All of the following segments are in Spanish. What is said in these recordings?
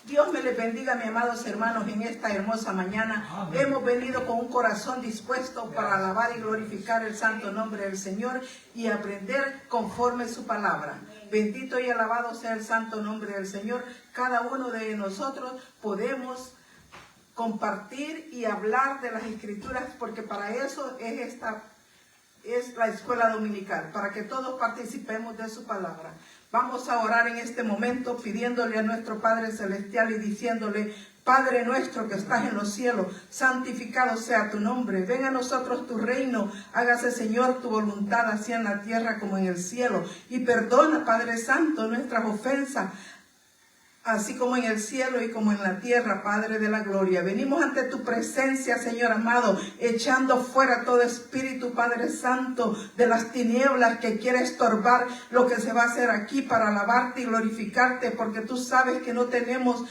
Dios me les bendiga, mis amados hermanos, en esta hermosa mañana. Amén. Hemos venido con un corazón dispuesto para alabar y glorificar el santo nombre del Señor y aprender conforme su palabra. Bendito y alabado sea el santo nombre del Señor. Cada uno de nosotros podemos compartir y hablar de las Escrituras, porque para eso es la escuela dominical, para que todos participemos de su palabra. Vamos a orar en este momento pidiéndole a nuestro Padre Celestial y diciéndole: Padre nuestro que estás en los cielos, santificado sea tu nombre. Ven a nosotros tu reino. Hágase, Señor, tu voluntad, así en la tierra como en el cielo. Y perdona, Padre Santo, nuestras ofensas, así como en el cielo y como en la tierra, Padre de la gloria. Venimos ante tu presencia, Señor amado, echando fuera todo espíritu, Padre Santo, de las tinieblas que quiere estorbar lo que se va a hacer aquí para alabarte y glorificarte, porque tú sabes que no tenemos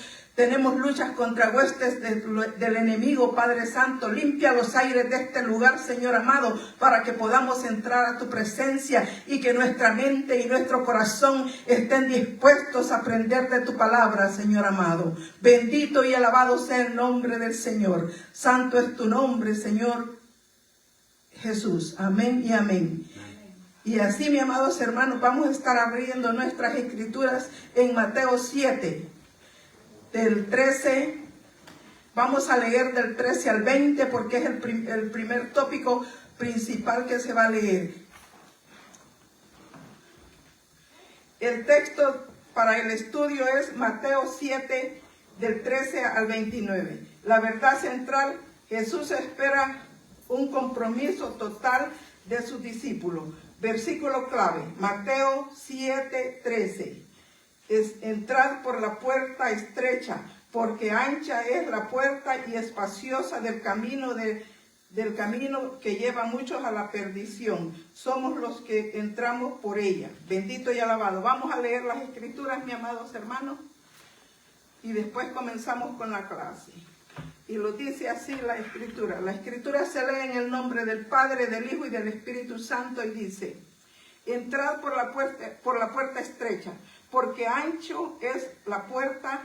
luchas contra huestes del enemigo, Padre Santo. Limpia los aires de este lugar, Señor amado, para que podamos entrar a tu presencia y que nuestra mente y nuestro corazón estén dispuestos a aprender de tu palabra, Señor amado. Bendito y alabado sea el nombre del Señor. Santo es tu nombre, Señor Jesús. Amén y amén. Y así, mis amados hermanos, vamos a estar abriendo nuestras escrituras en Mateo 7. Del 13, vamos a leer del 13 al 20 porque es el primer tópico principal que se va a leer. El texto para el estudio es Mateo 7, del 13 al 29. La verdad central: Jesús espera un compromiso total de sus discípulos. Versículo clave, Mateo 7, 13. Entrad por la puerta estrecha, porque ancha es la puerta y espaciosa del camino que lleva a muchos a la perdición. Somos los que entramos por ella. Bendito y alabado. Vamos a leer las escrituras, mis amados hermanos, y después comenzamos con la clase. Y lo dice así la escritura. La escritura se lee en el nombre del Padre, del Hijo y del Espíritu Santo, y dice: entrad por la puerta estrecha, porque ancho es la puerta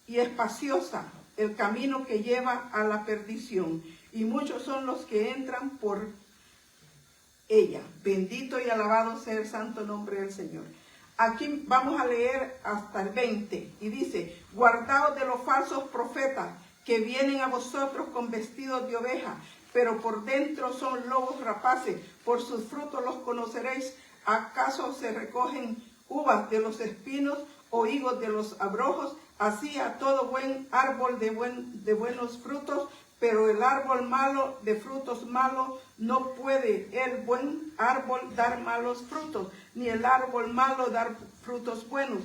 y espaciosa el camino que lleva a la perdición, y muchos son los que entran por ella. Bendito y alabado sea el santo nombre del Señor. Aquí vamos a leer hasta el 20, y dice: guardaos de los falsos profetas que vienen a vosotros con vestidos de oveja, pero por dentro son lobos rapaces. Por sus frutos los conoceréis. ¿Acaso se recogen uvas de los espinos o higos de los abrojos? Así a todo buen árbol de buenos frutos, pero el árbol malo de frutos malos no puede el buen árbol dar malos frutos, ni el árbol malo dar frutos buenos.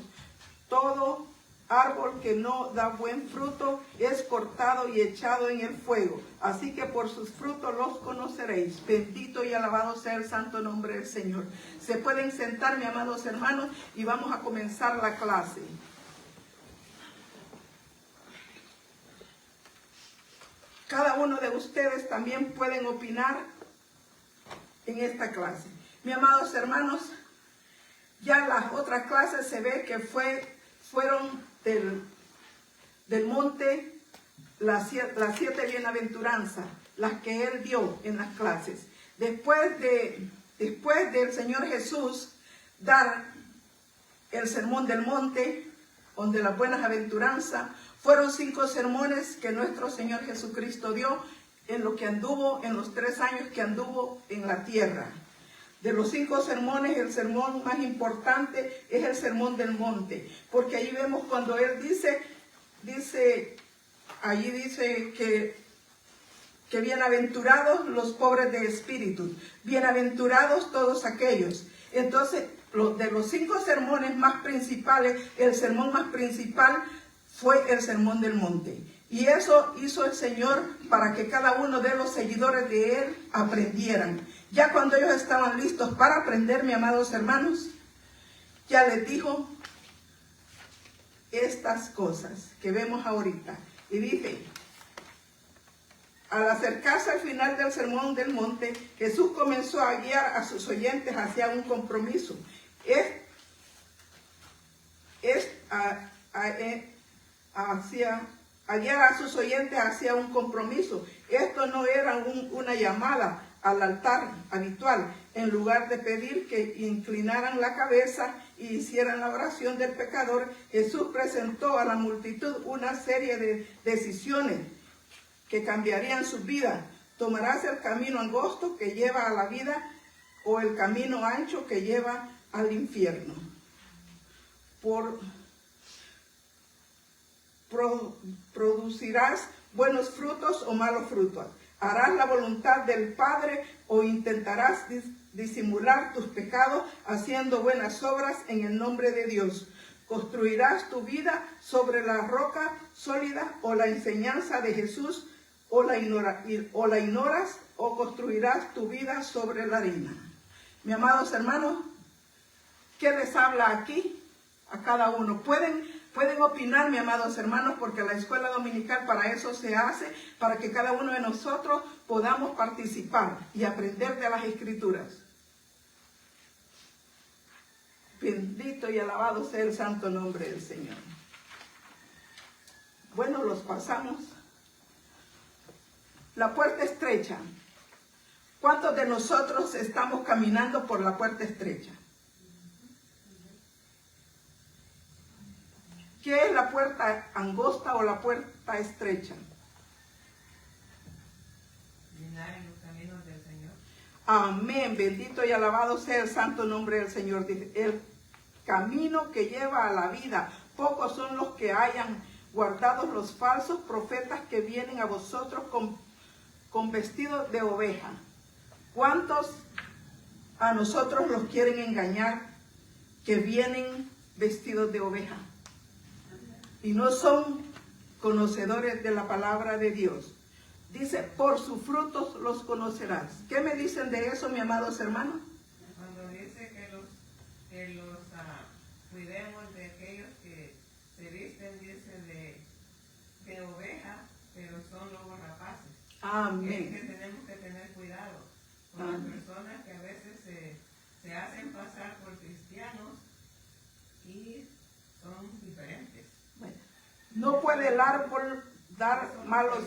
Todo árbol que no da buen fruto es cortado y echado en el fuego. Así que por sus frutos los conoceréis. Bendito y alabado sea el santo nombre del Señor. Se pueden sentar, mis amados hermanos, y vamos a comenzar la clase. Cada uno de ustedes también pueden opinar en esta clase. Mis amados hermanos, ya las otras clases se ve que fueron del monte las 7 bienaventuranzas, las que él dio en las clases. Después del Señor Jesús dar el sermón del monte, donde las buenas aventuranzas, fueron 5 sermones que nuestro Señor Jesucristo dio en lo que anduvo, en los 3 años que anduvo en la tierra. De los 5 sermones, el sermón más importante es el sermón del monte, porque ahí vemos cuando él dice que bienaventurados los pobres de espíritu, bienaventurados todos aquellos. Entonces, de los 5 sermones más principales, el sermón más principal fue el sermón del monte. Y eso hizo el Señor para que cada uno de los seguidores de él aprendieran. Ya cuando ellos estaban listos para aprender, mis amados hermanos, ya les dijo estas cosas que vemos ahorita. Y dice: al acercarse al final del sermón del monte, Jesús comenzó a guiar a sus oyentes hacia un compromiso. a guiar a sus oyentes hacia un compromiso. Esto no era una llamada al altar habitual. En lugar de pedir que inclinaran la cabeza y hicieran la oración del pecador, Jesús presentó a la multitud una serie de decisiones que cambiarían su vida. Tomarás el camino angosto que lleva a la vida o el camino ancho que lleva al infierno. Producirás buenos frutos o malos frutos. Harás la voluntad del Padre o intentarás disimular tus pecados haciendo buenas obras en el nombre de Dios. Construirás tu vida sobre la roca sólida o la enseñanza de Jesús o la ignoras o construirás tu vida sobre la arena. Mis amados hermanos, ¿qué les habla aquí a cada uno? Pueden opinar, mis amados hermanos, porque la escuela dominical para eso se hace, para que cada uno de nosotros podamos participar y aprender de las Escrituras. Bendito y alabado sea el santo nombre del Señor. Bueno, los pasamos. La puerta estrecha. ¿Cuántos de nosotros estamos caminando por la puerta estrecha? ¿Qué es la puerta angosta o la puerta estrecha? Caminar en los caminos del Señor. Amén. Bendito y alabado sea el santo nombre del Señor. El camino que lleva a la vida. Pocos son los que hayan guardado los falsos profetas que vienen a vosotros con vestidos de oveja. ¿Cuántos a nosotros los quieren engañar que vienen vestidos de oveja? Y no son conocedores de la palabra de Dios. Dice, por sus frutos los conocerás. ¿Qué me dicen de eso, mis amados hermanos? Cuando dice que los cuidemos de aquellos que se visten, dice, de oveja, pero son lobos rapaces. Amén. Es que tenemos que tener cuidado con las personas que a veces se hacen pasar por cristianos y son diferentes. Bueno, no puede el árbol dar malos...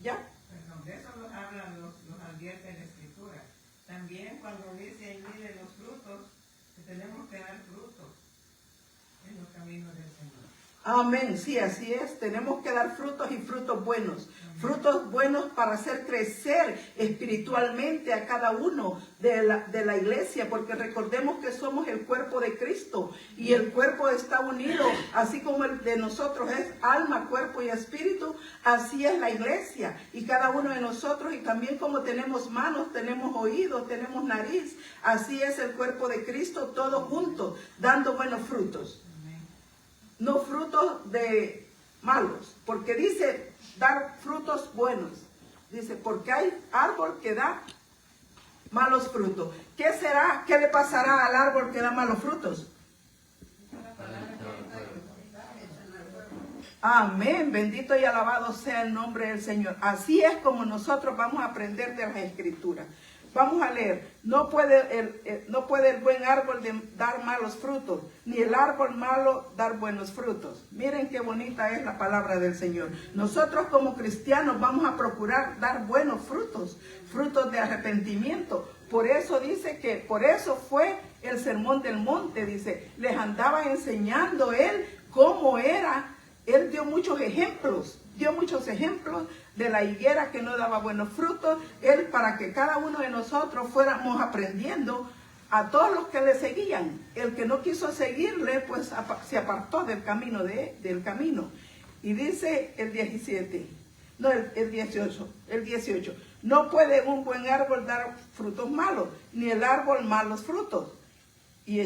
¿Ya? Perdón, de eso nos hablan, los advierte la Escritura. También cuando dice ahí, mire los frutos, que tenemos que dar frutos en los caminos del Señor. Amén, sí, así es. Tenemos que dar frutos y frutos buenos. Amén. Frutos buenos para hacer crecer espiritualmente a cada uno de la iglesia, porque recordemos que somos el cuerpo de Cristo y el cuerpo está unido, así como el de nosotros es alma, cuerpo y espíritu, así es la iglesia. Y cada uno de nosotros, y también como tenemos manos, tenemos oídos, tenemos nariz, así es el cuerpo de Cristo, todos juntos, dando buenos frutos. No frutos de malos, porque dice dar frutos buenos. Dice, porque hay árbol que da malos frutos. ¿Qué será? ¿Qué le pasará al árbol que da malos frutos? Amén, bendito y alabado sea el nombre del Señor. Así es como nosotros vamos a aprender de las Escrituras. Vamos a leer, no puede el buen árbol dar malos frutos, ni el árbol malo dar buenos frutos. Miren qué bonita es la palabra del Señor. Nosotros como cristianos vamos a procurar dar buenos frutos, frutos de arrepentimiento. Por eso dice que, por eso fue el sermón del monte, dice, les andaba enseñando él cómo era. Él dio muchos ejemplos de la higuera que no daba buenos frutos. Él, para que cada uno de nosotros fuéramos aprendiendo, a todos los que le seguían. El que no quiso seguirle, pues se apartó del camino. Y dice el 17, no, el 18, no puede un buen árbol dar frutos malos, ni el árbol malos frutos. Y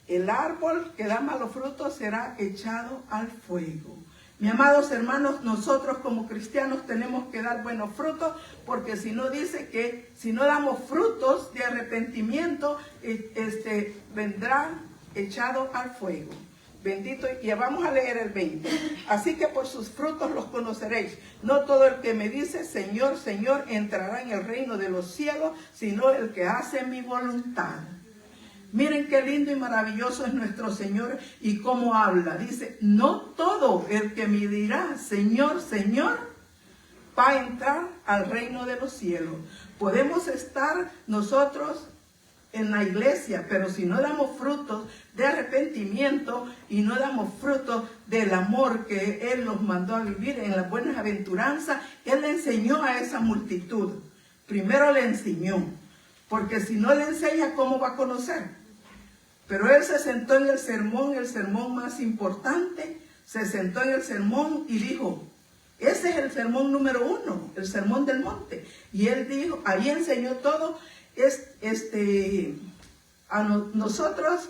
el árbol que da malos frutos será echado al fuego. Mis amados hermanos, nosotros como cristianos tenemos que dar buenos frutos, porque si no dice que si no damos frutos de arrepentimiento, vendrá echado al fuego. Bendito, y vamos a leer el 20. Así que por sus frutos los conoceréis. No todo el que me dice Señor, Señor entrará en el reino de los cielos, sino el que hace mi voluntad. Miren qué lindo y maravilloso es nuestro Señor y cómo habla. Dice, no todo el que me dirá, Señor, Señor, va a entrar al reino de los cielos. Podemos estar nosotros en la iglesia, pero si no damos frutos de arrepentimiento y no damos frutos del amor que Él nos mandó a vivir en las buenas aventuranzas, Él le enseñó a esa multitud. Primero le enseñó, porque si no le enseña, ¿cómo va a conocer? Pero Él se sentó en el sermón más importante, se sentó en el sermón y dijo, ese es el sermón número 1, el sermón del monte. Y Él dijo, ahí enseñó todo. Nosotros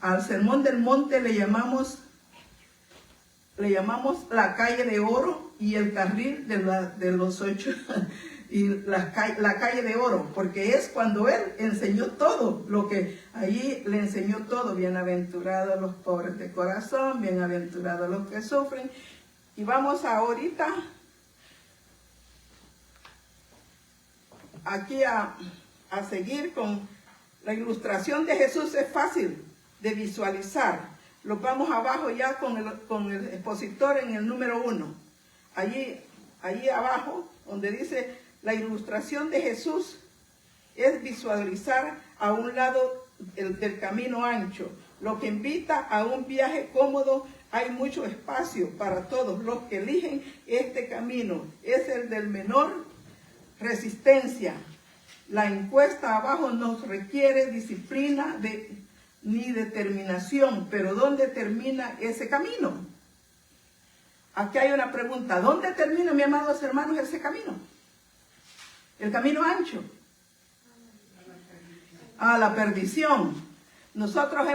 al sermón del monte le llamamos la calle de oro y el carril de los 8 y la calle de oro, porque es cuando Él enseñó todo, lo que allí le enseñó todo. Bienaventurados los pobres de corazón, bienaventurados los que sufren. Y vamos ahorita aquí a seguir con la ilustración de Jesús. Es fácil de visualizar. Los vamos abajo ya con el expositor en el número 1. Allí abajo, donde dice la ilustración de Jesús, es visualizar a un lado del camino ancho, lo que invita a un viaje cómodo. Hay mucho espacio para todos los que eligen este camino. Es el del menor resistencia. La encuesta abajo nos requiere disciplina ni determinación, pero ¿dónde termina ese camino? Aquí hay una pregunta. ¿Dónde termina, mis amados hermanos, ese camino? El camino ancho. A la perdición. Nosotros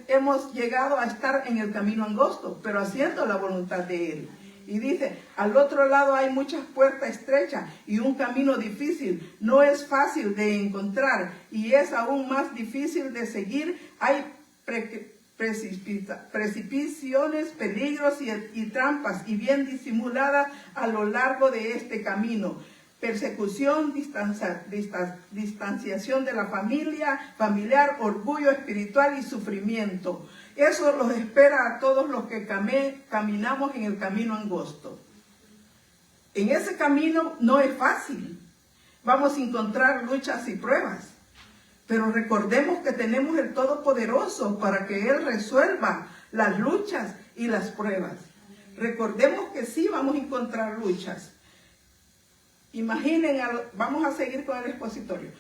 hemos llegado a estar en el camino angosto, pero haciendo la voluntad de Él. Y dice, al otro lado hay muchas puertas estrechas y un camino difícil. No es fácil de encontrar y es aún más difícil de seguir. Hay precipitaciones, peligros y trampas y bien disimuladas a lo largo de este camino. Persecución, distanciación de la familiar, orgullo espiritual y sufrimiento. Eso los espera a todos los que caminamos en el camino angosto. En ese camino no es fácil. Vamos a encontrar luchas y pruebas. Pero recordemos que tenemos el Todopoderoso para que Él resuelva las luchas y las pruebas. Recordemos que sí vamos a encontrar luchas. Vamos a seguir con el expositorio.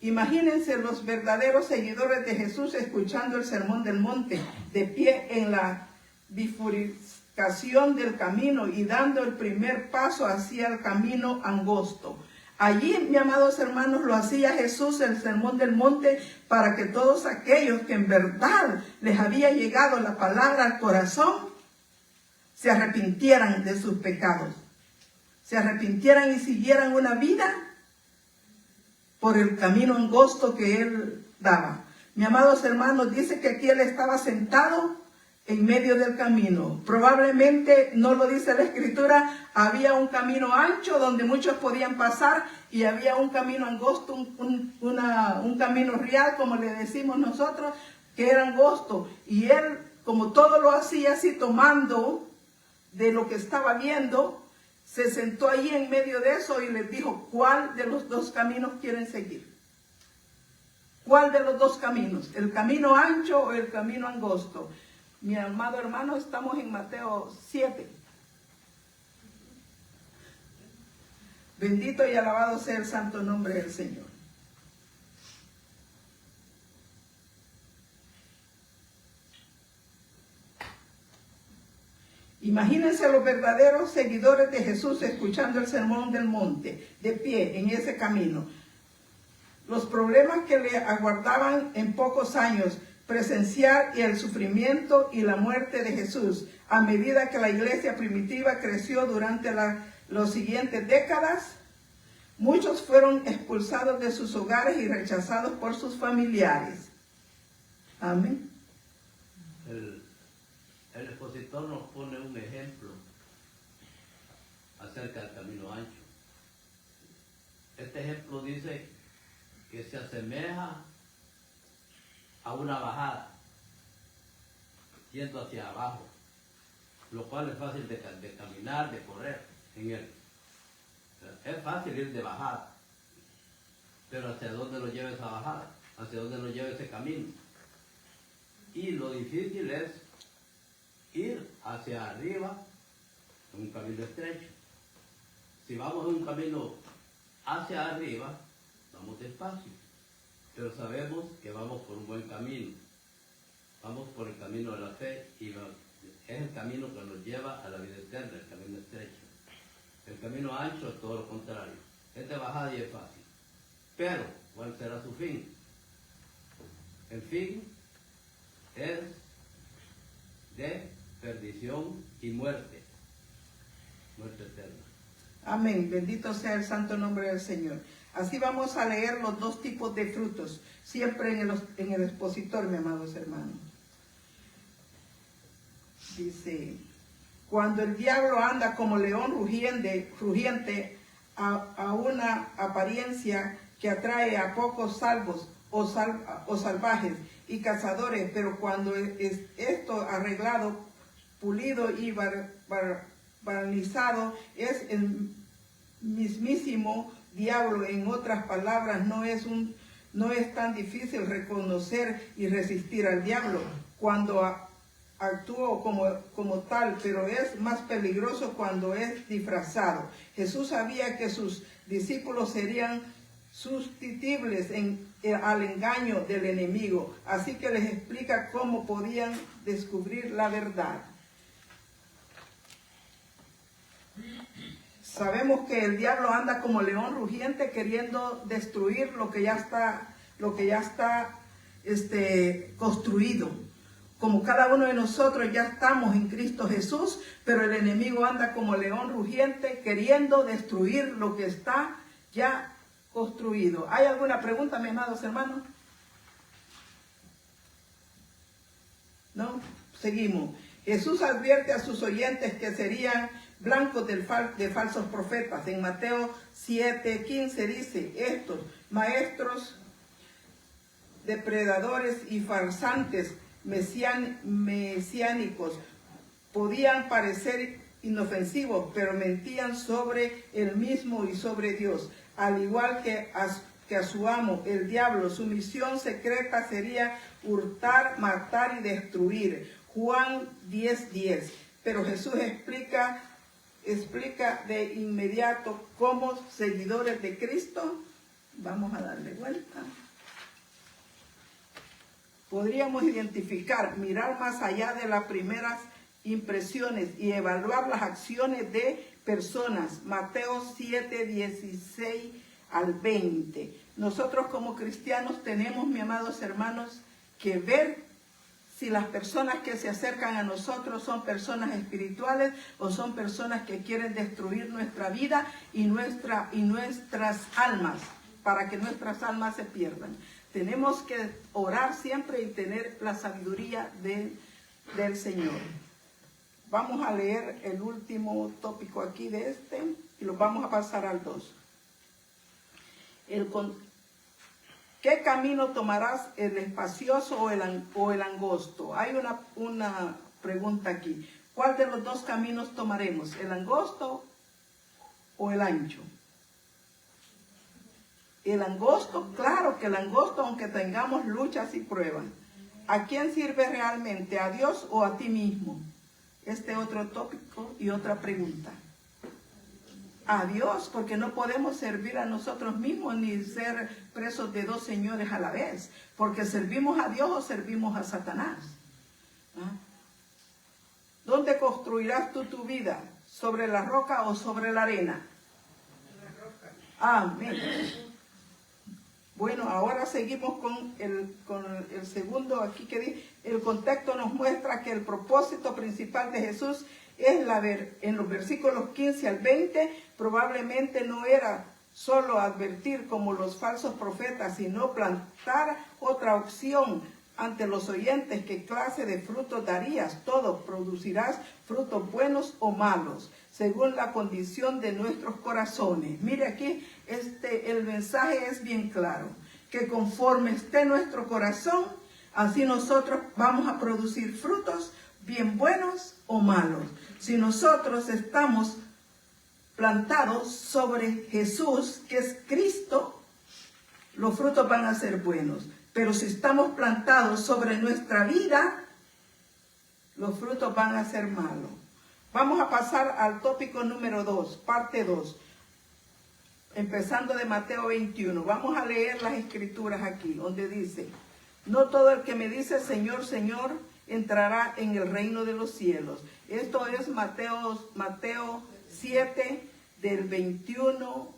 Imagínense los verdaderos seguidores de Jesús escuchando el sermón del monte, de pie en la bifurcación del camino y dando el primer paso hacia el camino angosto. Allí, mis amados hermanos, lo hacía Jesús, el sermón del monte, para que todos aquellos que en verdad les había llegado la palabra al corazón, se arrepintieran de sus pecados. Se arrepintieran y siguieran una vida por el camino angosto que Él daba. Mis amados hermanos, dice que aquí Él estaba sentado en medio del camino. Probablemente, no lo dice la Escritura, había un camino ancho donde muchos podían pasar y había un camino angosto, un camino real, como le decimos nosotros, que era angosto. Y Él, como todo lo hacía así, tomando de lo que estaba viendo, se sentó allí en medio de eso y les dijo, ¿cuál de los dos caminos quieren seguir? ¿Cuál de los dos caminos? ¿El camino ancho o el camino angosto? Mi amado hermano, estamos en Mateo 7. Bendito y alabado sea el santo nombre del Señor. Imagínense los verdaderos seguidores de Jesús escuchando el sermón del monte, de pie en ese camino. Los problemas que le aguardaban en pocos años, presenciar el sufrimiento y la muerte de Jesús a medida que la iglesia primitiva creció durante las siguientes décadas. Muchos fueron expulsados de sus hogares y rechazados por sus familiares. Amén. El expositor nos pone un ejemplo acerca del camino ancho. Este ejemplo dice que se asemeja a una bajada, yendo hacia abajo, lo cual es fácil de caminar, de correr en él. Es fácil ir de bajada, pero ¿hacia dónde lo lleva esa bajada? ¿Hacia dónde lo lleva ese camino? Y lo difícil es ir hacia arriba en un camino estrecho. Si vamos en un camino hacia arriba, vamos despacio, pero sabemos que vamos por un buen camino. Vamos por el camino de la fe y es el camino que nos lleva a la vida eterna, el camino estrecho. El camino ancho es todo lo contrario. Es de bajada y es fácil. Pero, ¿cuál será su fin? El fin es de perdición y muerte. Muerte eterna. Amén. Bendito sea el santo nombre del Señor. Así vamos a leer los dos tipos de frutos, siempre en el expositor, mis amados hermanos. Dice, cuando el diablo anda como león rugiente a una apariencia que atrae a pocos salvos o salvajes y cazadores, pero cuando es esto arreglado, pulido y barnizado, es el mismísimo diablo. En otras palabras, no es tan difícil reconocer y resistir al diablo cuando actúa como tal, pero es más peligroso cuando es disfrazado. Jesús sabía que sus discípulos serían susceptibles al engaño del enemigo, así que les explica cómo podían descubrir la verdad. Sabemos que el diablo anda como león rugiente queriendo destruir lo que ya está construido. Como cada uno de nosotros ya estamos en Cristo Jesús, pero el enemigo anda como león rugiente queriendo destruir lo que está ya construido. ¿Hay alguna pregunta, mis amados hermanos? ¿No? Seguimos. Jesús advierte a sus oyentes que serían blancos de falsos profetas. En Mateo 7:15 dice, estos maestros depredadores y farsantes mesiánicos podían parecer inofensivos, pero mentían sobre él mismo y sobre Dios. Al igual que a su amo, el diablo, su misión secreta sería hurtar, matar y destruir. Juan 10:10. Pero Jesús explica de inmediato cómo seguidores de Cristo, vamos a darle vuelta. Podríamos identificar, mirar más allá de las primeras impresiones y evaluar las acciones de personas. Mateo 7:16 al 20. Nosotros como cristianos tenemos, mis amados hermanos, que ver si las personas que se acercan a nosotros son personas espirituales o son personas que quieren destruir nuestra vida y nuestras almas, para que nuestras almas se pierdan. Tenemos que orar siempre y tener la sabiduría del Señor. Vamos a leer el último tópico aquí de y lo vamos a pasar al 2. ¿Qué camino tomarás, el espacioso o el angosto? Hay una pregunta aquí. ¿Cuál de los dos caminos tomaremos? ¿El angosto o el ancho? El angosto, claro que el angosto, aunque tengamos luchas y pruebas. ¿A quién sirve realmente? ¿A Dios o a ti mismo? Otro tópico y otra pregunta. A Dios, porque no podemos servir a nosotros mismos ni ser presos de dos señores a la vez, porque servimos a Dios o servimos a Satanás. ¿Ah? ¿Dónde construirás tú tu vida? ¿Sobre la roca o sobre la arena? La roca. Amén. Bueno, ahora seguimos con el segundo aquí que dice, el contexto nos muestra que el propósito principal de Jesús es en los versículos 15 al 20, probablemente no era solo advertir como los falsos profetas, sino plantar otra opción ante los oyentes. ¿Qué clase de frutos darías? Todo, producirás frutos buenos o malos, según la condición de nuestros corazones. Mire aquí, el mensaje es bien claro, que conforme esté nuestro corazón, Así nosotros vamos a producir frutos bien buenos o malos. Si nosotros estamos plantados sobre Jesús, que es Cristo, los frutos van a ser buenos. Pero si estamos plantados sobre nuestra vida, los frutos van a ser malos. Vamos a pasar al tópico número 2, parte 2. Empezando de Mateo 21. Vamos a leer las escrituras aquí, donde dice: no todo el que me dice Señor, Señor, entrará en el reino de los cielos. Esto es Mateo 7, del 21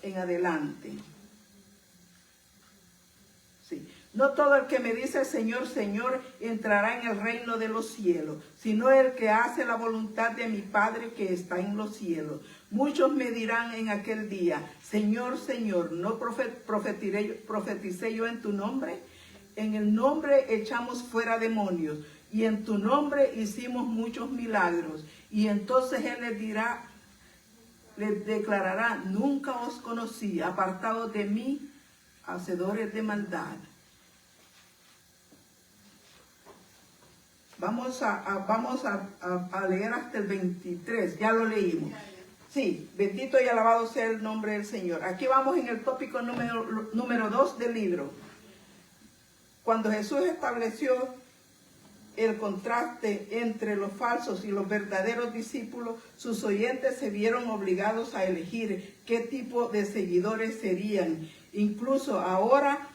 en adelante. Sí. No todo el que me dice Señor, Señor, entrará en el reino de los cielos, sino el que hace la voluntad de mi Padre que está en los cielos. Muchos me dirán en aquel día: Señor, Señor, ¿no profeticé yo en tu nombre? En el nombre echamos fuera demonios, y en tu nombre hicimos muchos milagros. Y entonces Él les declarará: nunca os conocí, apartados de mí, hacedores de maldad. Vamos a leer hasta el 23, ya lo leímos. Sí, bendito y alabado sea el nombre del Señor. Aquí vamos en el tópico número 2 del libro. Cuando Jesús estableció el contraste entre los falsos y los verdaderos discípulos, sus oyentes se vieron obligados a elegir qué tipo de seguidores serían. Incluso ahora,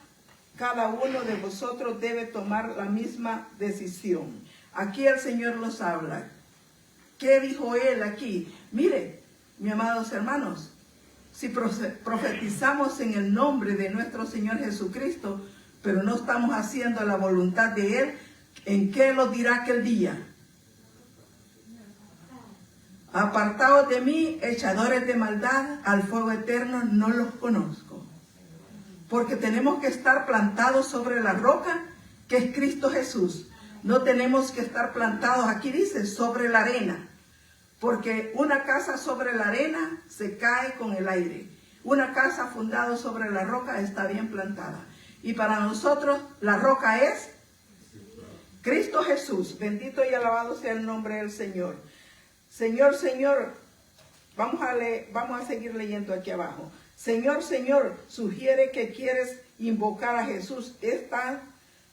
cada uno de vosotros debe tomar la misma decisión. Aquí el Señor nos habla. ¿Qué dijo Él aquí? Mire, mis amados hermanos, si profetizamos en el nombre de nuestro Señor Jesucristo, pero no estamos haciendo la voluntad de Él, ¿en qué lo dirá aquel día? Apartados de mí, echadores de maldad, al fuego eterno no los conozco. Porque tenemos que estar plantados sobre la roca, que es Cristo Jesús. No tenemos que estar plantados, aquí dice, sobre la arena. Porque una casa sobre la arena se cae con el aire. Una casa fundada sobre la roca está bien plantada. Y para nosotros la roca es Cristo Jesús. Bendito y alabado sea el nombre del Señor. Señor, Señor, vamos a seguir leyendo aquí abajo. Señor, Señor, sugiere que quieres invocar a Jesús. Están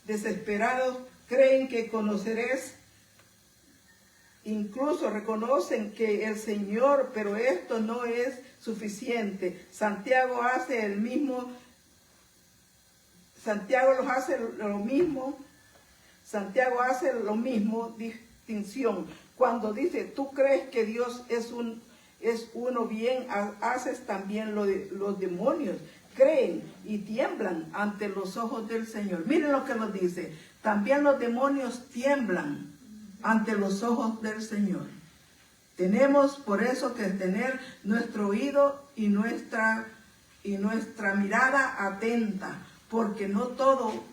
desesperados, creen que conoceréis. Incluso reconocen que el Señor, pero esto no es suficiente. Santiago hace lo mismo. Santiago hace lo mismo distinción. Cuando dice, tú crees que Dios es uno bien, haces también los demonios. Creen y tiemblan ante los ojos del Señor. Miren lo que nos dice. También los demonios tiemblan ante los ojos del Señor. Tenemos por eso que tener nuestro oído y nuestra mirada atenta, porque no todo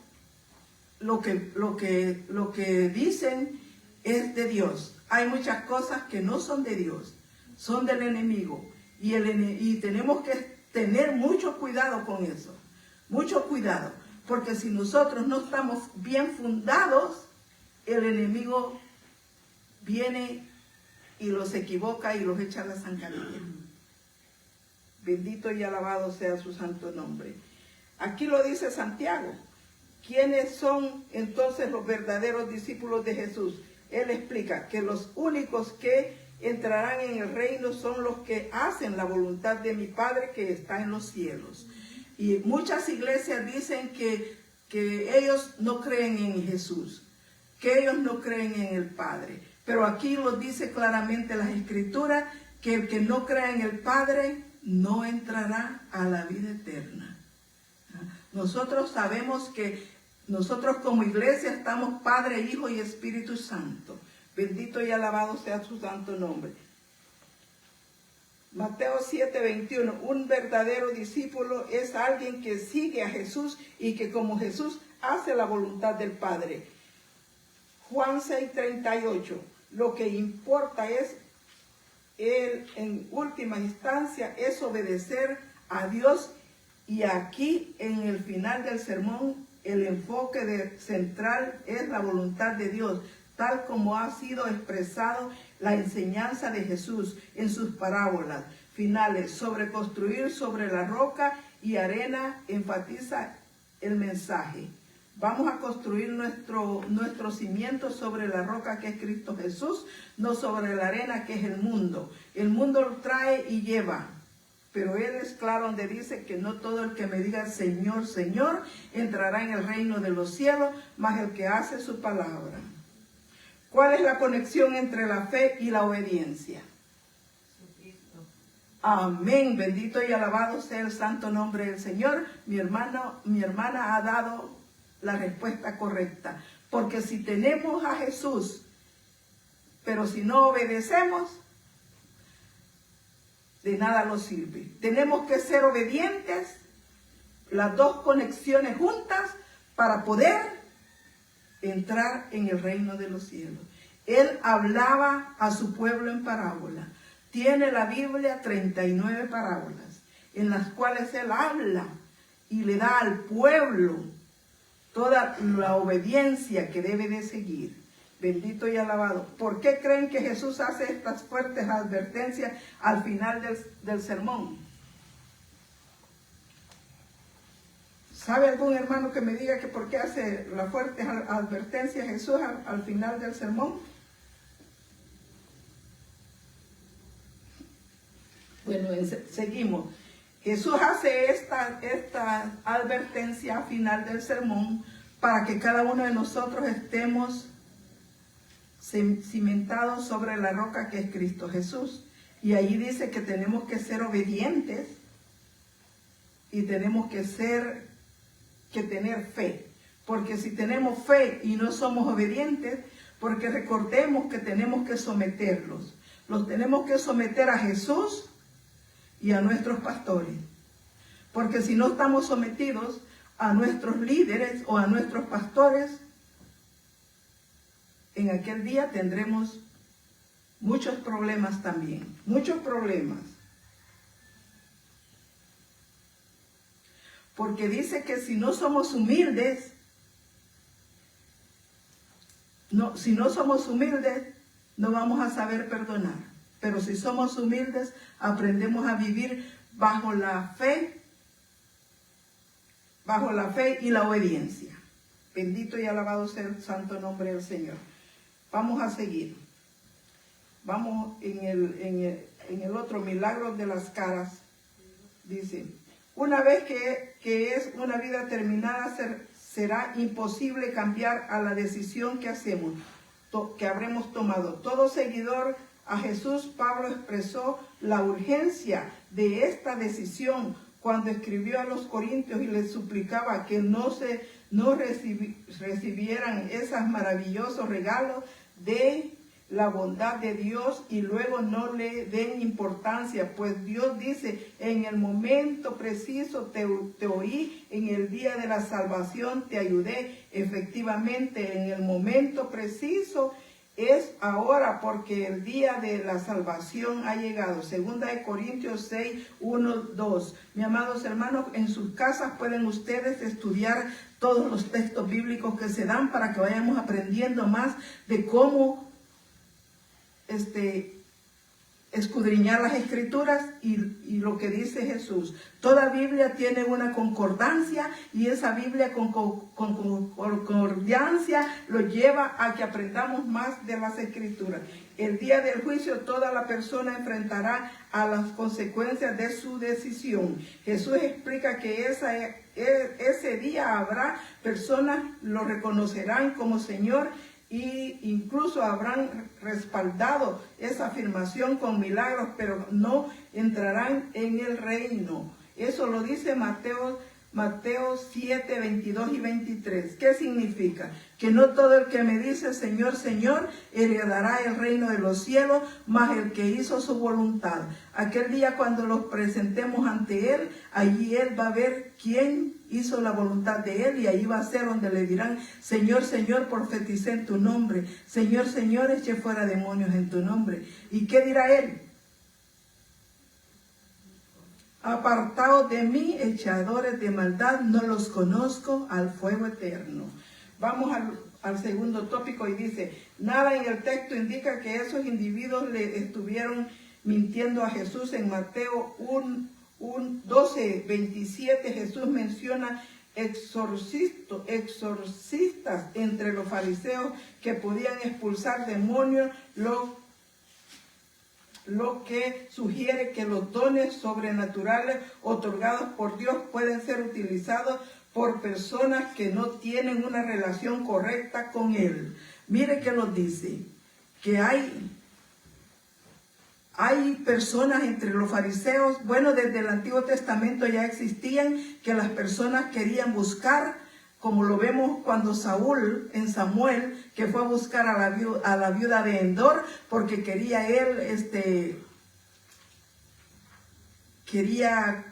lo que dicen es de Dios. Hay muchas cosas que no son de Dios, son del enemigo, y tenemos que tener mucho cuidado con eso, mucho cuidado, porque si nosotros no estamos bien fundados, el enemigo viene y los equivoca y los echa a la zancadilla. Bendito y alabado sea su santo nombre. Aquí lo dice Santiago. ¿Quiénes son entonces los verdaderos discípulos de Jesús? Él explica que los únicos que entrarán en el reino son los que hacen la voluntad de mi Padre que está en los cielos. Y muchas iglesias dicen que ellos no creen en Jesús, que ellos no creen en el Padre. Pero aquí lo dice claramente las Escrituras, que el que no cree en el Padre no entrará a la vida eterna. Nosotros sabemos que nosotros como iglesia estamos Padre, Hijo y Espíritu Santo. Bendito y alabado sea su santo nombre. Mateo 7:21. Un verdadero discípulo es alguien que sigue a Jesús y que como Jesús hace la voluntad del Padre. Juan 6:38. Lo que importa es, en última instancia, es obedecer a Dios. Y aquí en el final del sermón el enfoque central es la voluntad de Dios, tal como ha sido expresado la enseñanza de Jesús en sus parábolas finales. Sobre construir sobre la roca y arena enfatiza el mensaje. Vamos a construir nuestro cimiento sobre la roca que es Cristo Jesús, no sobre la arena que es el mundo. El mundo lo trae y lleva, pero Él es claro donde dice que no todo el que me diga Señor, Señor, entrará en el reino de los cielos, mas el que hace su palabra. ¿Cuál es la conexión entre la fe y la obediencia? Amén, bendito y alabado sea el santo nombre del Señor. Mi hermana ha dado la respuesta correcta, porque si tenemos a Jesús, pero si no obedecemos, de nada nos sirve. Tenemos que ser obedientes, las dos conexiones juntas, para poder entrar en el reino de los cielos. Él hablaba a su pueblo en parábola. Tiene la Biblia 39 parábolas, en las cuales Él habla y le da al pueblo toda la obediencia que debe de seguir. Bendito y alabado. ¿Por qué creen que Jesús hace estas fuertes advertencias al final del sermón? ¿Sabe algún hermano que me diga que por qué hace las fuertes advertencias Jesús al final del sermón? Bueno, seguimos. Jesús hace esta advertencia al final del sermón para que cada uno de nosotros estemos cimentados sobre la roca que es Cristo Jesús. Y ahí dice que tenemos que ser obedientes y tenemos que tener fe. Porque si tenemos fe y no somos obedientes, porque recordemos que tenemos que someterlos. Los tenemos que someter a Jesús y a nuestros pastores. Porque si no estamos sometidos a nuestros líderes o a nuestros pastores, en aquel día tendremos muchos problemas también. Muchos problemas. Porque dice que si no somos humildes, si no somos humildes, no vamos a saber perdonar. Pero si somos humildes, aprendemos a vivir bajo la fe y la obediencia. Bendito y alabado sea el santo nombre del Señor. Vamos a seguir. Vamos en el otro milagro de las caras. Dice, una vez que es una vida terminada, será imposible cambiar a la decisión que habremos tomado. Todo seguidor a Jesús, Pablo expresó la urgencia de esta decisión cuando escribió a los Corintios y les suplicaba que no recibieran esos maravillosos regalos de la bondad de Dios y luego no le den importancia, pues Dios dice, en el momento preciso te oí, en el día de la salvación te ayudé. Efectivamente, en el momento preciso es ahora, porque el día de la salvación ha llegado. Segunda de Corintios 6, 1, 2. Mis amados hermanos, en sus casas pueden ustedes estudiar todos los textos bíblicos que se dan para que vayamos aprendiendo más de cómo escudriñar las escrituras y lo que dice Jesús. Toda Biblia tiene una concordancia y esa Biblia con concordancia lo lleva a que aprendamos más de las escrituras. El día del juicio toda la persona enfrentará a las consecuencias de su decisión. Jesús explica que ese día habrá personas lo reconocerán como Señor y incluso habrán respaldado esa afirmación con milagros, pero no entrarán en el reino. Eso lo dice Mateo 7, 22 y 23. ¿Qué significa? Que no todo el que me dice Señor, Señor, heredará el reino de los cielos, mas el que hizo su voluntad. Aquel día cuando los presentemos ante Él, allí Él va a ver quién hizo la voluntad de Él, y ahí va a ser donde le dirán, Señor, Señor, profeticé en tu nombre. Señor, Señor, eché fuera demonios en tu nombre. ¿Y qué dirá Él? Apartaos de mí, echadores de maldad, no los conozco, al fuego eterno. Vamos al segundo tópico y dice, nada en el texto indica que esos individuos le estuvieron mintiendo a Jesús. En Mateo 12:27 Jesús menciona exorcistas entre los fariseos que podían expulsar demonios, lo que sugiere que los dones sobrenaturales otorgados por Dios pueden ser utilizados por personas que no tienen una relación correcta con Él. Mire que nos dice que hay personas entre los fariseos, bueno, desde el Antiguo Testamento ya existían, que las personas querían buscar, como lo vemos cuando Saúl, en Samuel, que fue a buscar a la viuda de Endor, porque quería él,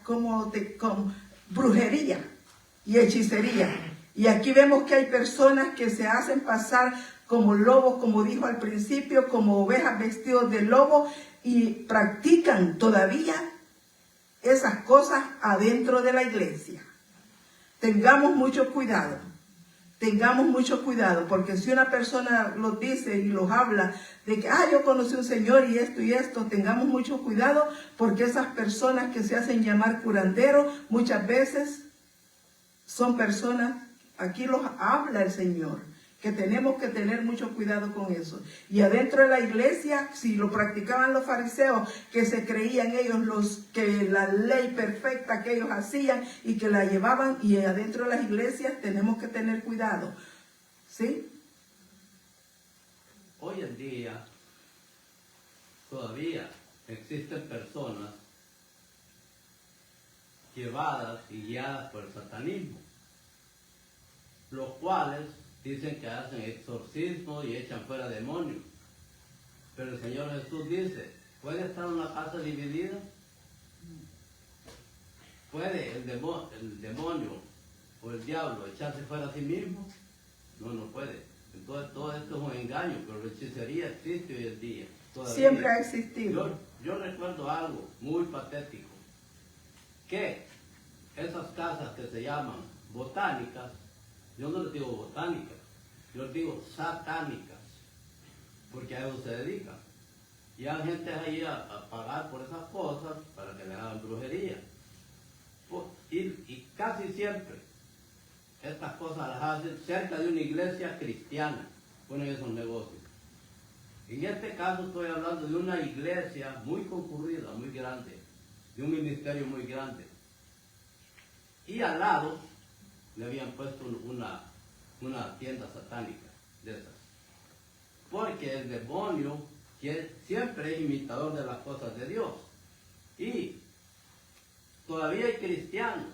como brujería y hechicería. Y aquí vemos que hay personas que se hacen pasar como lobos, como dijo al principio, como ovejas vestidos de lobo, y practican todavía esas cosas adentro de la iglesia. Tengamos mucho cuidado, porque si una persona los dice y los habla de que, yo conocí a un señor y esto, tengamos mucho cuidado, porque esas personas que se hacen llamar curanderos, muchas veces son personas, aquí los habla el Señor, que tenemos que tener mucho cuidado con eso. Y adentro de la iglesia, si lo practicaban los fariseos, que se creían ellos que la ley perfecta que ellos hacían y que la llevaban, y adentro de las iglesias tenemos que tener cuidado. ¿Sí? Hoy en día todavía existen personas llevadas y guiadas por el satanismo, los cuales dicen que hacen exorcismo y echan fuera demonios. Pero el Señor Jesús dice, ¿puede estar una casa dividida? ¿Puede el demonio o el diablo echarse fuera a sí mismo? No, no puede. Entonces todo esto es un engaño, pero la hechicería existe hoy en día. Todavía. Siempre ha existido. Yo recuerdo algo muy patético, que esas casas que se llaman botánicas, yo no les digo botánicas, yo les digo satánicas, porque a eso se dedican. Y hay gente ahí a pagar por esas cosas para que le hagan brujería. Y casi siempre estas cosas las hacen cerca de una iglesia cristiana, ponen esos negocios. En este caso estoy hablando de una iglesia muy concurrida, muy grande, de un ministerio muy grande. Y al lado le habían puesto una tienda satánica de esas. Porque el demonio siempre es imitador de las cosas de Dios. Y todavía hay cristianos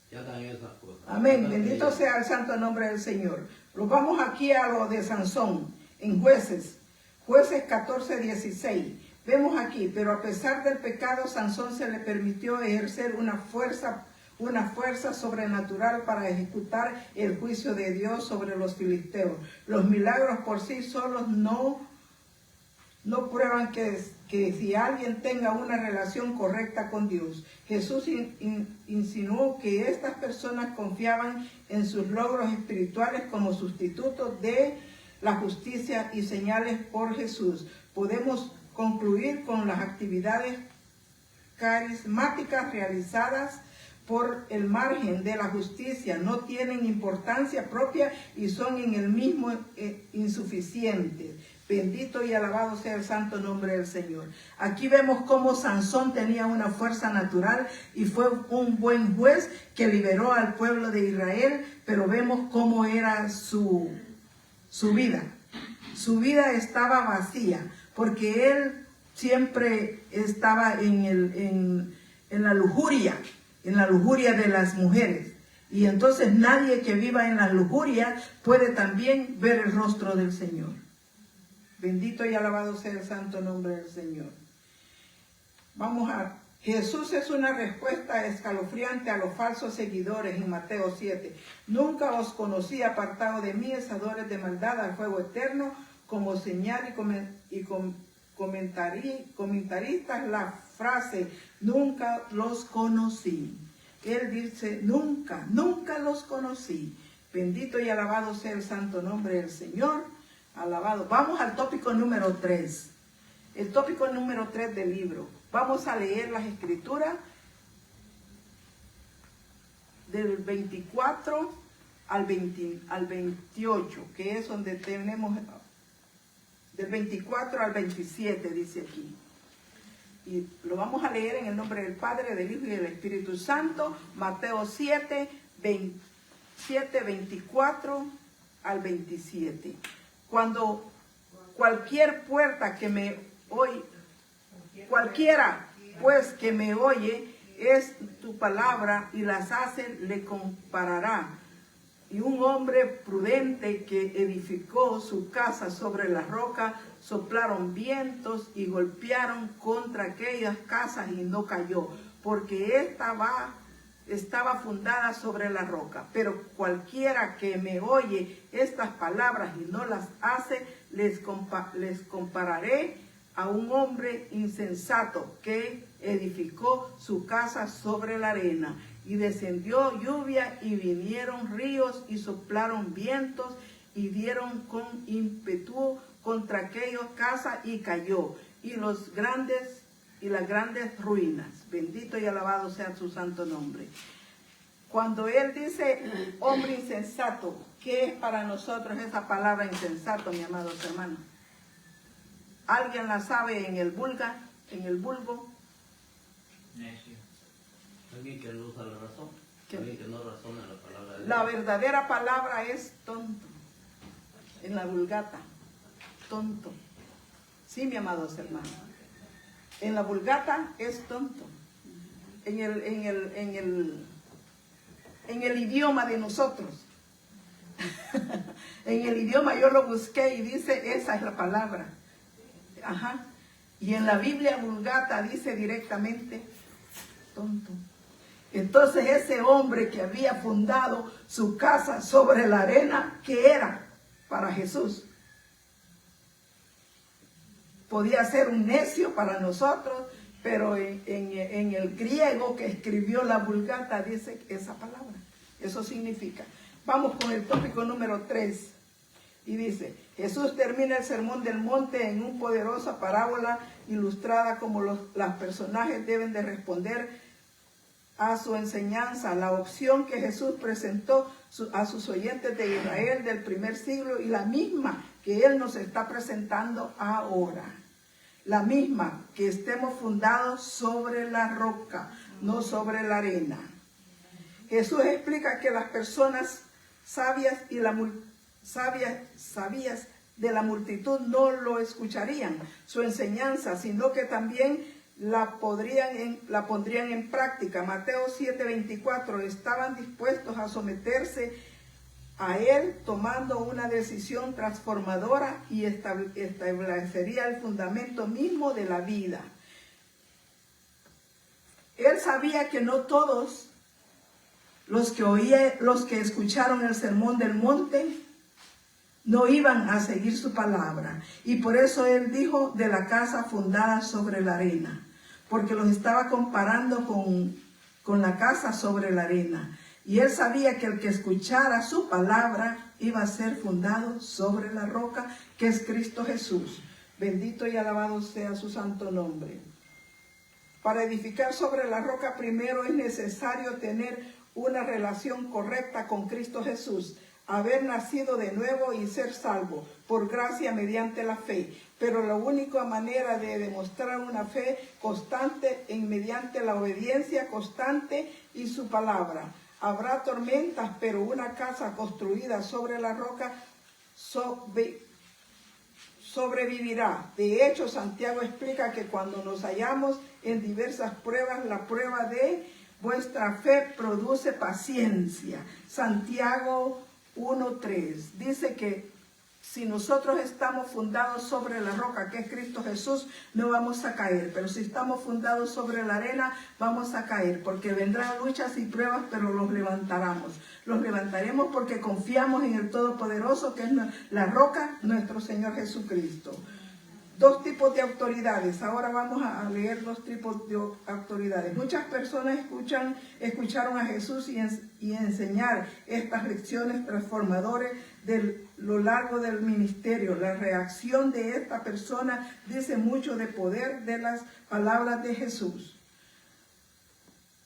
que andan en esas cosas. Amén, bendito sea el santo nombre del Señor. Nos vamos aquí a lo de Sansón, en Jueces 14:16. Vemos aquí, pero a pesar del pecado, Sansón se le permitió ejercer una fuerza sobrenatural para ejecutar el juicio de Dios sobre los filisteos. Los milagros por sí solos no prueban que si alguien tenga una relación correcta con Dios. Jesús insinuó que estas personas confiaban en sus logros espirituales como sustitutos de la justicia y señales por Jesús. Podemos concluir con las actividades carismáticas realizadas por el margen de la justicia, no tienen importancia propia y son en el mismo insuficientes. Bendito y alabado sea el santo nombre del Señor. Aquí vemos cómo Sansón tenía una fuerza natural y fue un buen juez que liberó al pueblo de Israel, pero vemos cómo era su vida. Su vida estaba vacía, porque él siempre estaba en la lujuria de las mujeres. Y entonces nadie que viva en la lujuria puede también ver el rostro del Señor. Bendito y alabado sea el santo nombre del Señor. Jesús es una respuesta escalofriante a los falsos seguidores en Mateo 7. Nunca os conocí, apartado de mí, hacedores de maldad, al fuego eterno, como señal y comentaristas la frase, nunca los conocí. Él dice, nunca los conocí. Bendito y alabado sea el santo nombre del Señor. Alabado. Vamos al tópico número 3. El tópico número 3 del libro. Vamos a leer las escrituras del 24 al 28, que es donde tenemos del 24 al 27, dice aquí. Y lo vamos a leer en el nombre del Padre, del Hijo y del Espíritu Santo. Mateo 7, 24 al 27. Cuando cualquiera pues que me oye es tu palabra y las hace, le comparará. Y un hombre prudente que edificó su casa sobre la roca, soplaron vientos y golpearon contra aquellas casas y no cayó, porque estaba fundada sobre la roca. Pero cualquiera que me oye estas palabras y no las hace, les compararé a un hombre insensato que edificó su casa sobre la arena. Y descendió lluvia y vinieron ríos y soplaron vientos y dieron con ímpetu contra aquellas casas y cayó. Y las grandes ruinas. Bendito y alabado sea su santo nombre. Cuando él dice hombre insensato, ¿qué es para nosotros esa palabra insensato, mis amados hermanos? ¿Alguien la sabe en el vulgo? Necio. Alguien que no usa la razón. ¿Qué? Alguien que no razona la palabra de Dios. La verdadera palabra es tonto. En la vulgata, tonto. Sí, mis amados hermanos. En la vulgata es tonto. En el idioma de nosotros. En el idioma yo lo busqué y dice, esa es la palabra. Ajá. Y en la Biblia vulgata dice directamente, tonto. Entonces ese hombre que había fundado su casa sobre la arena, ¿qué era para Jesús? Podía ser un necio para nosotros, pero en el griego que escribió la vulgata dice esa palabra. Eso significa. Vamos con el tópico número 3. Y dice, Jesús termina el sermón del monte en una poderosa parábola ilustrada como los personajes deben de responder a su enseñanza, la opción que Jesús presentó a sus oyentes de Israel del primer siglo y la misma que Él nos está presentando ahora. La misma, que estemos fundados sobre la roca, no sobre la arena. Jesús explica que las personas sabias de la multitud no lo escucharían, su enseñanza, sino que también la pondrían en práctica. Mateo 7:24, estaban dispuestos a someterse a Él tomando una decisión transformadora y establecería el fundamento mismo de la vida. Él sabía que no todos los que escucharon el sermón del monte no iban a seguir su palabra. Y por eso Él dijo de la casa fundada sobre la arena, porque los estaba comparando con la casa sobre la arena. Y Él sabía que el que escuchara su palabra iba a ser fundado sobre la roca, que es Cristo Jesús. Bendito y alabado sea su santo nombre. Para edificar sobre la roca primero es necesario tener una relación correcta con Cristo Jesús, haber nacido de nuevo y ser salvo por gracia mediante la fe. Pero la única manera de demostrar una fe constante es mediante la obediencia constante y su palabra. Habrá tormentas, pero una casa construida sobre la roca sobrevivirá. De hecho, Santiago explica que cuando nos hallamos en diversas pruebas, la prueba de vuestra fe produce paciencia. Santiago 1:3 dice que si nosotros estamos fundados sobre la roca, que es Cristo Jesús, no vamos a caer. Pero si estamos fundados sobre la arena, vamos a caer, porque vendrán luchas y pruebas, pero los levantaremos. Los levantaremos porque confiamos en el Todopoderoso, que es la roca, nuestro Señor Jesucristo. Dos tipos de autoridades. Ahora vamos a leer dos tipos de autoridades. Muchas personas escucharon a Jesús y enseñar estas lecciones transformadoras de lo largo del ministerio. La reacción de esta persona dice mucho de poder de las palabras de Jesús.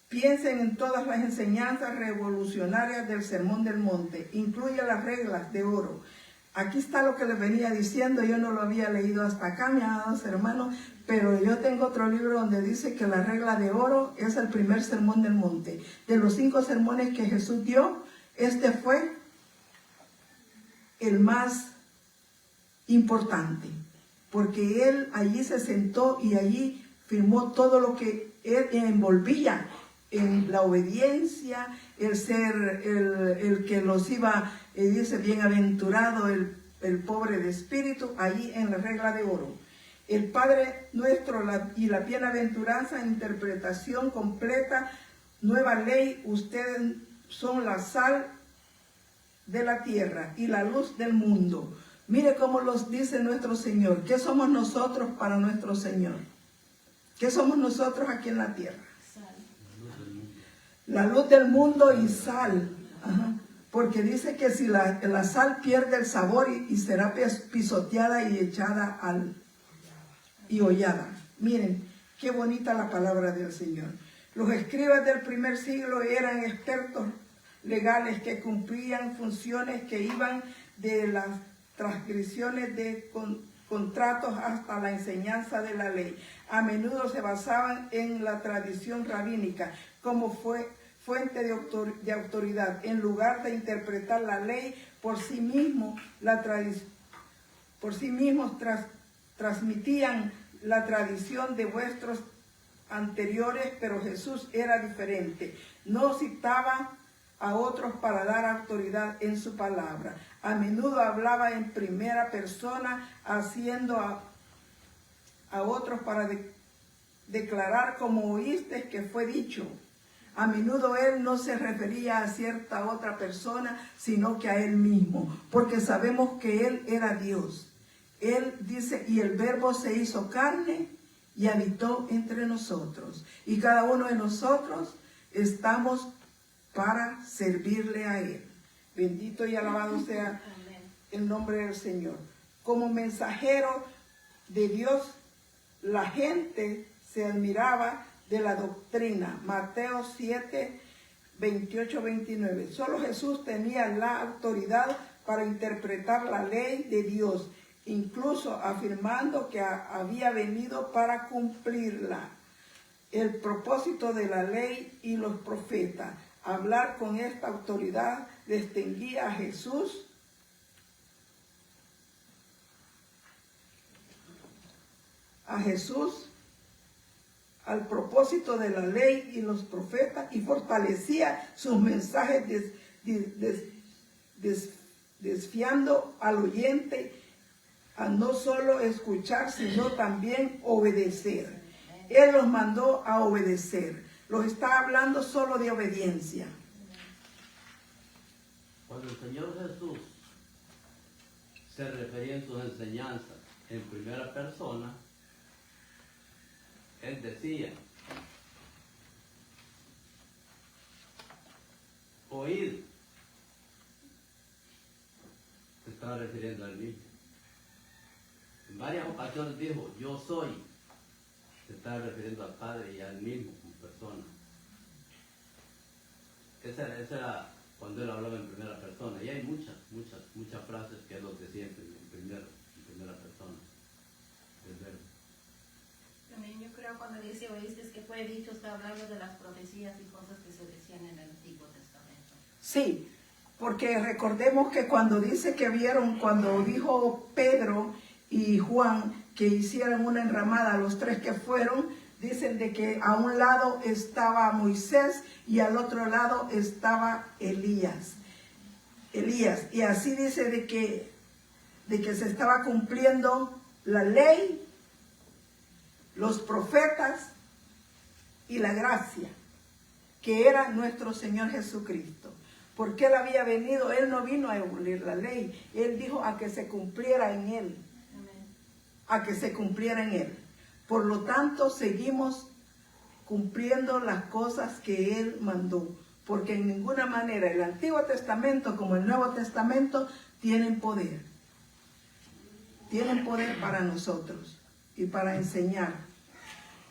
Piensen en todas las enseñanzas revolucionarias del Sermón del Monte. Incluye las reglas de oro. Aquí está lo que les venía diciendo, yo no lo había leído hasta acá, mis amados hermanos, pero yo tengo otro libro donde dice que la regla de oro es el primer sermón del monte. De los 5 sermones que Jesús dio, este fue el más importante, porque él allí se sentó y allí firmó todo lo que él envolvía en la obediencia, el ser el que los iba, dice, bienaventurado el pobre de espíritu, allí en la regla de oro. El Padre nuestro y la bienaventuranza, interpretación completa, nueva ley, ustedes son la sal de la tierra y la luz del mundo. Mire cómo los dice nuestro Señor. ¿Qué somos nosotros para nuestro Señor? ¿Qué somos nosotros aquí en la tierra? La luz del mundo y sal. Ajá. Porque dice que si la sal pierde el sabor y será pisoteada y echada y hollada. Miren, qué bonita la palabra del Señor. Los escribas del primer siglo eran expertos legales que cumplían funciones que iban de las transgresiones de contratos hasta la enseñanza de la ley. A menudo se basaban en la tradición rabínica como fuente de autoridad, en lugar de interpretar la ley por sí mismos, transmitían la tradición de vuestros anteriores, pero Jesús era diferente. No citaba a otros para dar autoridad en su palabra. A menudo hablaba en primera persona, haciendo a otros para declarar como oíste que fue dicho. A menudo él no se refería a cierta otra persona, sino que a él mismo, porque sabemos que él era Dios. Él dice, y el verbo se hizo carne y habitó entre nosotros. Y cada uno de nosotros estamos para servirle a él. Bendito y alabado sea el nombre del Señor. Como mensajero de Dios, la gente se admiraba de la doctrina. Mateo 7, 28, 29. Solo Jesús tenía la autoridad para interpretar la ley de Dios, incluso afirmando que había venido para cumplirla. El propósito de la ley y los profetas. Hablar con esta autoridad distinguía a Jesús al propósito de la ley y los profetas y fortalecía sus mensajes desfiando al oyente a no solo escuchar, sino también obedecer. Él los mandó a obedecer. Los está hablando solo de obediencia. Cuando el Señor Jesús se refería en sus enseñanzas en primera persona, Él decía, oíd, se estaba refiriendo al mismo. En varias ocasiones dijo, yo soy, se estaba refiriendo al Padre y al mismo como persona. Esa era cuando Él hablaba en primera persona. Y hay muchas frases que Él los decía en primera persona. El verbo. También yo creo cuando dice oíste que fue dicho, está hablando de las profecías y cosas que se decían en el Antiguo Testamento. Sí, porque recordemos que cuando dice que vieron, cuando dijo Pedro y Juan que hicieran una enramada, los 3 que fueron, dicen de que a un lado estaba Moisés y al otro lado estaba Elías. Y así dice de que se estaba cumpliendo la ley, los profetas y la gracia, que era nuestro Señor Jesucristo. Porque Él había venido, Él no vino a abolir la ley, Él dijo a que se cumpliera en Él. Amén. a que se cumpliera en él. Por lo tanto, seguimos cumpliendo las cosas que él mandó, porque en ninguna manera el Antiguo Testamento como el Nuevo Testamento tienen poder. Tienen poder para nosotros y para enseñar.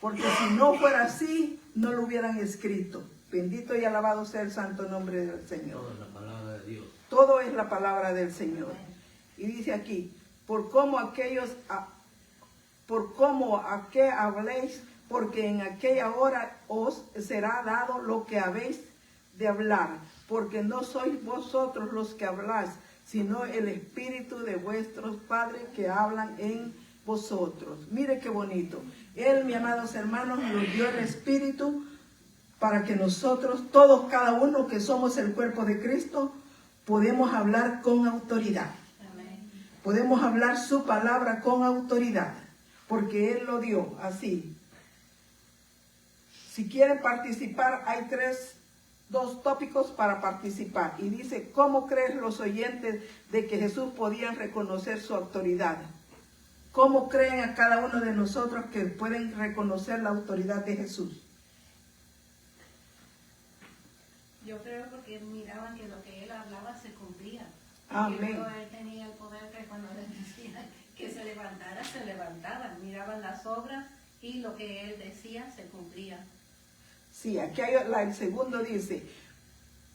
Porque si no fuera así, no lo hubieran escrito. Bendito y alabado sea el santo nombre del Señor. Toda la palabra de Dios. Todo es la palabra del Señor. Y dice aquí, por cómo a qué habléis, porque en aquella hora os será dado lo que habéis de hablar, porque no sois vosotros los que habláis, sino el Espíritu de vuestros padres que hablan en vosotros. Mire qué bonito. Él, mis amados hermanos, nos dio el Espíritu para que nosotros, todos, cada uno que somos el cuerpo de Cristo, podemos hablar con autoridad. Amén. Podemos hablar su palabra con autoridad, porque Él lo dio así. Si quieren participar, hay dos tópicos para participar. Y dice, ¿cómo creen los oyentes de que Jesús podían reconocer su autoridad? ¿Cómo creen a cada uno de nosotros que pueden reconocer la autoridad de Jesús? Yo creo porque miraban que lo que él hablaba se cumplía. Amén. Y luego él tenía el poder que cuando les decía que se levantara, se levantaban. Miraban las obras y lo que él decía se cumplía. Sí, aquí hay el segundo dice,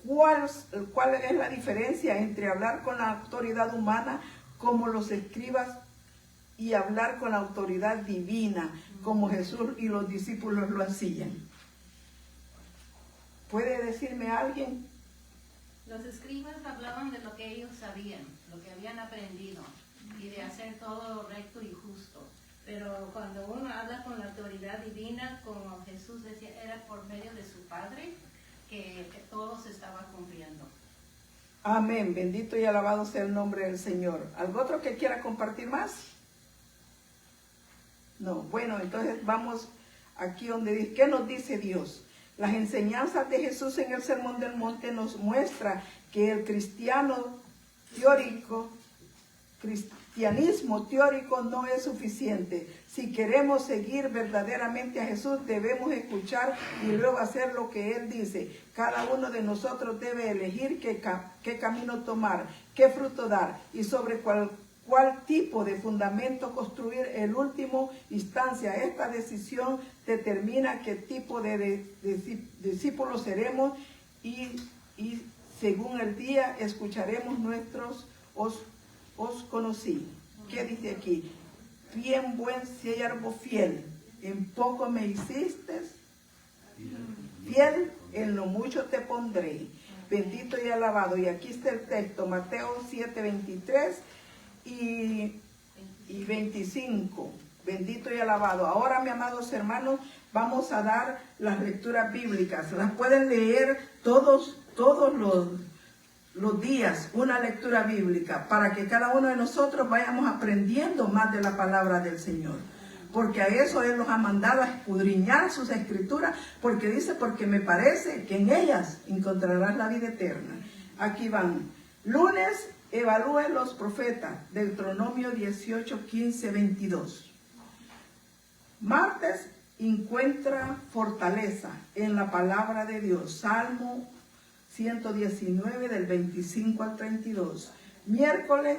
¿cuál es la diferencia entre hablar con la autoridad humana como los escribas y hablar con la autoridad divina como Jesús y los discípulos lo hacían? ¿Puede decirme alguien? Los escribas hablaban de lo que ellos sabían, lo que habían aprendido y de hacer todo recto y justo. Pero cuando uno habla con la autoridad divina, como Jesús decía, era por medio de su Padre que todo se estaba cumpliendo. Amén. Bendito y alabado sea el nombre del Señor. ¿Algo otro que quiera compartir más? No. Bueno, entonces vamos aquí donde dice, ¿qué nos dice Dios? Las enseñanzas de Jesús en el Sermón del Monte nos muestra que el cristianismo teórico no es suficiente. Si queremos seguir verdaderamente a Jesús, debemos escuchar y luego hacer lo que Él dice. Cada uno de nosotros debe elegir qué camino tomar, qué fruto dar y sobre cuál tipo de fundamento construir en última instancia. Esta decisión determina qué tipo de discípulos seremos y según el día escucharemos nuestros os conocí. ¿Qué dice aquí? Bien buen siervo fiel, en poco me hiciste fiel, en lo mucho te pondré. Bendito y alabado. Y aquí está el texto, Mateo 7:23 y 25. Bendito y alabado. Ahora, mis amados hermanos, vamos a dar las lecturas bíblicas. Las pueden leer todos los días, una lectura bíblica, para que cada uno de nosotros vayamos aprendiendo más de la palabra del Señor. Porque a eso Él nos ha mandado a escudriñar sus escrituras, porque dice, porque me parece que en ellas encontrarás la vida eterna. Aquí van. Lunes, evalúen los profetas, Deuteronomio 18, 15, 22. Martes, encuentra fortaleza en la palabra de Dios, Salmo 119 del 25 al 32. Miércoles,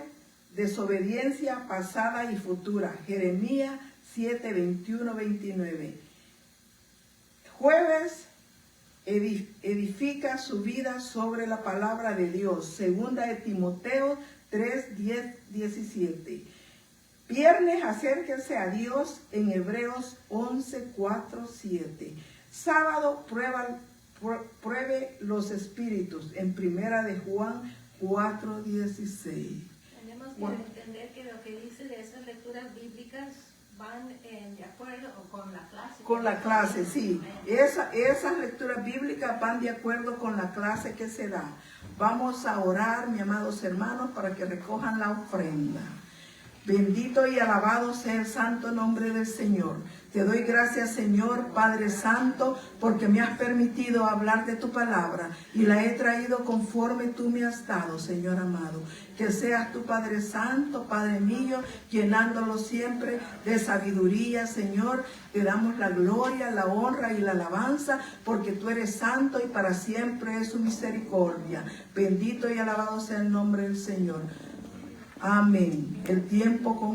desobediencia pasada y futura, Jeremías 7, 21, 29. Jueves, edifica su vida sobre la palabra de Dios, segunda de Timoteo 3, 10, 17. Viernes, acérquese a Dios en Hebreos 11, 4, 7. Sábado, pruebe los espíritus en primera de Juan 4, 16. Tenemos que entender que lo que dice de esas lecturas bíblicas van de acuerdo con la clase. Con la clase, sí. Esas lecturas bíblicas van de acuerdo con la clase que se da. Vamos a orar, mis amados hermanos, para que recojan la ofrenda. Bendito y alabado sea el santo nombre del Señor. Te doy gracias, Señor, Padre Santo, porque me has permitido hablar de tu palabra y la he traído conforme tú me has dado, Señor amado. Que seas tu Padre Santo, Padre mío, llenándolo siempre de sabiduría, Señor. Te damos la gloria, la honra y la alabanza, porque tú eres santo y para siempre es su misericordia. Bendito y alabado sea el nombre del Señor. Amén. El tiempo con